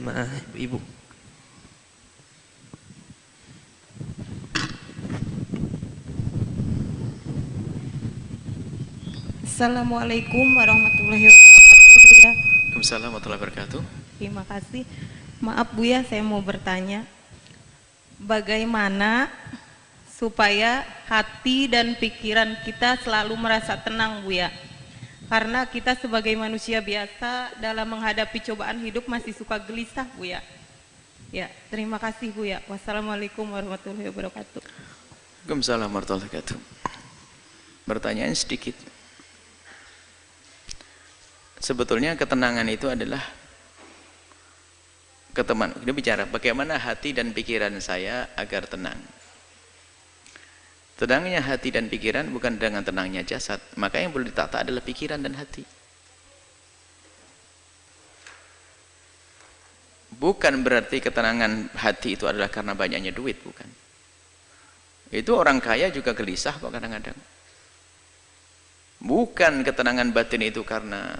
sama ibu-ibu. Assalamualaikum warahmatullahi wabarakatuh, Buya. Waalaikumsalam warahmatullahi wabarakatuh. Terima kasih. Maaf Buya, saya mau bertanya, bagaimana supaya hati dan pikiran kita selalu merasa tenang, Buya? Karena kita sebagai manusia biasa dalam menghadapi cobaan hidup masih suka gelisah, Buya. Ya, terima kasih Buya. Wassalamualaikum warahmatullahi wabarakatuh. Waalaikumsalam warahmatullahi wabarakatuh. Pertanyaan sedikit. Sebetulnya ketenangan itu adalah dia bicara bagaimana hati dan pikiran saya agar tenang. Tenangnya hati dan pikiran bukan dengan tenangnya jasad, maka yang perlu ditata adalah pikiran dan hati. Bukan berarti ketenangan hati itu adalah karena banyaknya duit, bukan. Itu orang kaya juga gelisah kok kadang-kadang. Bukan ketenangan batin itu karena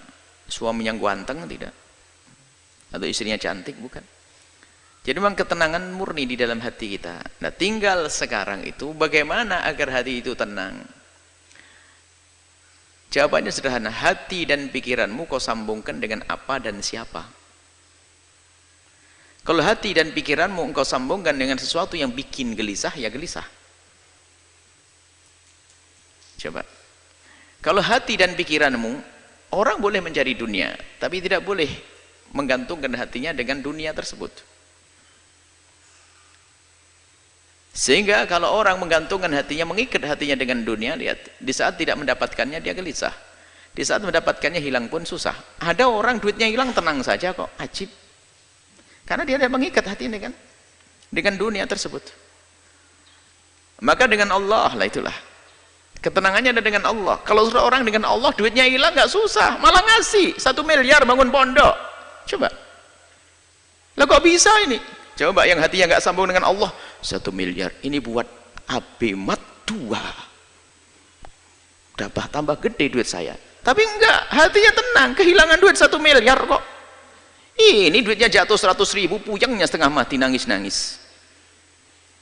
suaminya ganteng, tidak, atau istrinya cantik, bukan. Jadi memang ketenangan murni di dalam hati kita. Nah, tinggal sekarang itu bagaimana agar hati itu tenang. Jawabannya sederhana, hati dan pikiranmu kau sambungkan dengan apa dan siapa. Kalau hati dan pikiranmu engkau sambungkan dengan sesuatu yang bikin gelisah, ya gelisah. Coba, kalau hati dan pikiranmu, orang boleh mencari dunia, tapi tidak boleh menggantungkan hatinya dengan dunia tersebut. Sehingga kalau orang menggantungkan hatinya, mengikat hatinya dengan dunia, lihat, di saat tidak mendapatkannya dia gelisah, di saat mendapatkannya hilang pun susah. Ada orang duitnya hilang tenang saja kok, ajib, karena dia tidak mengikat hatinya dengan dunia tersebut. Maka dengan Allah lah, itulah ketenangannya ada dengan Allah. Kalau sudah orang dengan Allah duitnya hilang nggak susah, malah ngasih 1 miliar bangun pondok. Coba, lah kok bisa ini? Coba yang hatinya nggak sambung dengan Allah, 1 miliar ini buat abimat 2, tambah gede duit saya. Tapi enggak, hatinya tenang, kehilangan duit 1 miliar kok. Ini duitnya jatuh 100.000, puyengnya setengah mati, nangis-nangis.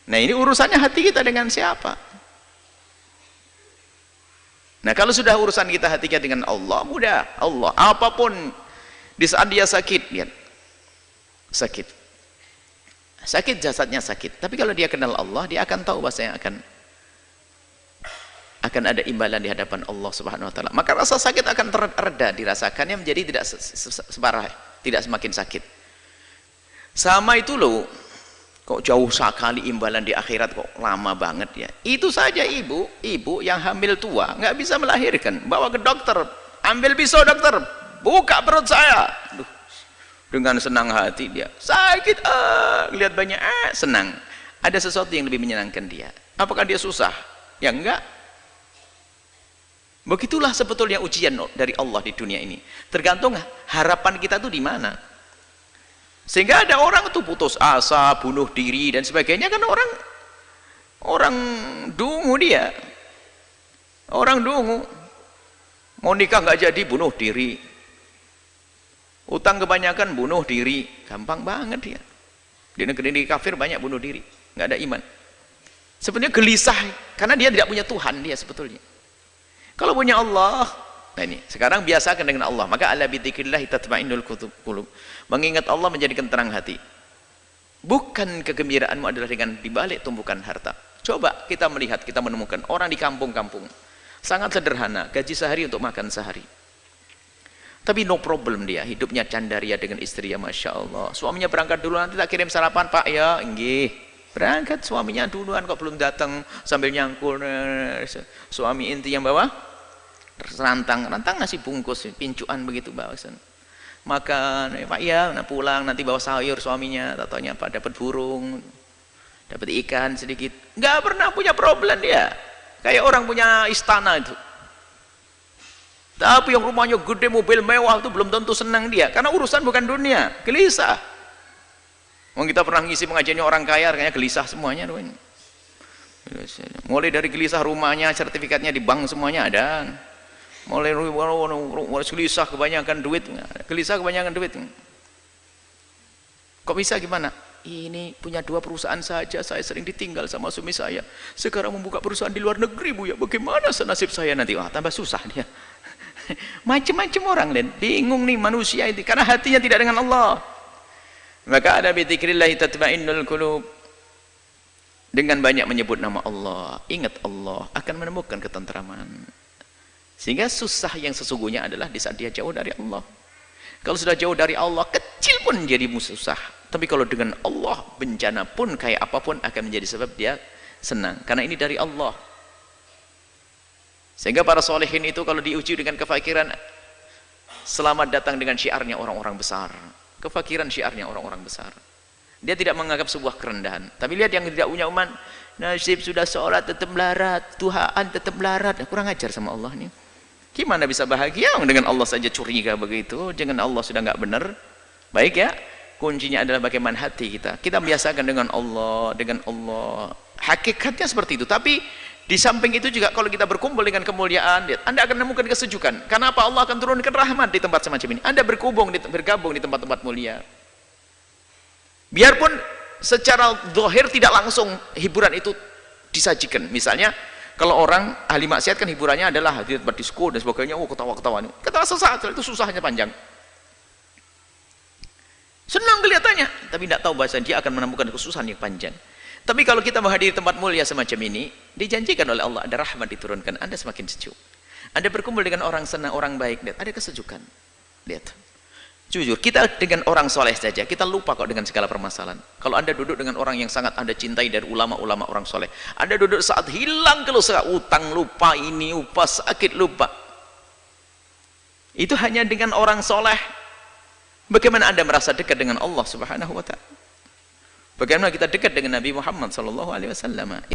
Nah, ini urusannya hati kita dengan siapa? Nah, kalau sudah urusan kita hati kita dengan Allah, mudah. Allah, apapun di saat dia sakit, lihat, sakit jasadnya sakit, tapi kalau dia kenal Allah, dia akan tahu bahwasanya akan ada imbalan di hadapan Allah Subhanahu wa taala. Maka rasa sakit akan terreda dirasakannya, menjadi tidak separah, tidak semakin sakit. Sama itu loh, kok jauh sekali imbalan di akhirat, kok lama banget ya. Itu saja ibu yang hamil tua nggak bisa melahirkan, bawa ke dokter, ambil pisau dokter, buka perut saya. Aduh, dengan senang hati dia sakit, lihat banyak, senang. Ada sesuatu yang lebih menyenangkan dia. Apakah dia susah? Ya enggak. Begitulah sebetulnya ujian dari Allah di dunia ini, tergantung harapan kita tuh di mana. Sehingga ada orang tuh putus asa, bunuh diri dan sebagainya, kan orang dungu, dia orang dungu, mau nikah nggak jadi bunuh diri, utang kebanyakan bunuh diri, gampang banget dia. Di negeri kafir banyak bunuh diri, nggak ada iman. Sebenarnya gelisah karena dia tidak punya Tuhan dia sebetulnya. Kalau punya Allah, nah ini sekarang biasakan dengan Allah. Maka ala bidzikrillah tatma'innul qulub. Mengingat Allah menjadikan tenang hati. Bukan kegembiraanmu adalah dengan dibalik tumpukan harta. Coba kita melihat, kita menemukan orang di kampung-kampung sangat sederhana, gaji sehari untuk makan sehari. Tapi no problem, dia hidupnya candaria dengan istri, ya Masya Allah. Suaminya berangkat dulu, nanti tak kirim sarapan Pak ya. Inggih. Berangkat suaminya duluan kok belum datang, sambil nyangkul. Suami inti yang bawa rantang ngasih bungkus pincuan begitu, bawa makan, Pak ya, nah pulang nanti bawa sayur suaminya, tatanya Pak dapat burung, dapat ikan sedikit. Nggak pernah punya problem dia, kayak orang punya istana itu. Tapi yang rumahnya gede, mobil mewah itu belum tentu senang dia, karena urusan bukan dunia, gelisah. Kita pernah ngisi pengajiannya orang kaya, kayaknya gelisah semuanya. Mulai dari gelisah rumahnya, sertifikatnya di bank semuanya ada. Mulai gelisah kebanyakan duit, Kok bisa gimana? Ini punya 2 perusahaan saja, saya sering ditinggal sama suami saya. Sekarang membuka perusahaan di luar negeri, Bu ya. Bagaimana nasib saya nanti? Wah, tambah susah dia. Macam-macam orang, dan bingung nih manusia itu karena hatinya tidak dengan Allah. Maka ada bi dzikrillah tatma'innul qulub. Dengan banyak menyebut nama Allah, ingat Allah, akan menemukan ketentraman. Sehingga susah yang sesungguhnya adalah di saat dia jauh dari Allah. Kalau sudah jauh dari Allah, kecil pun jadi susah. Tapi kalau dengan Allah, bencana pun kayak apapun akan menjadi sebab dia senang. Karena ini dari Allah. Sehingga para solehin itu kalau diuji dengan kefakiran, selamat datang dengan syiarnya orang-orang besar. Kefakiran syiarnya orang-orang besar. Dia tidak menganggap sebuah kerendahan. Tapi lihat yang tidak punya iman, nasib sudah sholat tetap melarat, Tuhan tetap melarat. Kurang ajar sama Allah nih. Gimana bisa bahagia dengan Allah saja curiga begitu? Dengan Allah sudah nggak benar. Baik ya. Kuncinya adalah bagaimana hati kita. Kita biasakan dengan Allah, dengan Allah. Hakikatnya seperti itu. Tapi di samping itu juga kalau kita berkumpul dengan kemuliaan, Anda akan menemukan kesejukan. Karena apa? Allah akan turunkan rahmat di tempat semacam ini. Anda bergabung di tempat-tempat mulia. Biarpun secara zahir tidak langsung hiburan itu disajikan. Misalnya kalau orang ahli maksiat kan hiburannya adalah hadir tempat disko dan sebagainya. Oh, ketawa-ketawa. Ketawa sesaat, itu susahnya panjang. Senang kelihatannya, tapi tidak tahu bahasa dia akan menemukan kesusahan yang panjang. Tapi kalau kita menghadiri tempat mulia semacam ini, dijanjikan oleh Allah ada rahmat diturunkan, Anda semakin sejuk. Anda berkumpul dengan orang senang, orang baik, lihat, ada kesejukan. Lihat, jujur, kita dengan orang soleh saja, kita lupa kok dengan segala permasalahan. Kalau Anda duduk dengan orang yang sangat Anda cintai dari ulama-ulama orang soleh, Anda duduk saat hilang kalau utang lupa, ini lupa, sakit lupa. Itu hanya dengan orang soleh. Bagaimana Anda merasa dekat dengan Allah Subhanahu wa ta'ala? Bagaimana kita dekat dengan Nabi Muhammad sallallahu alaihi wasallam?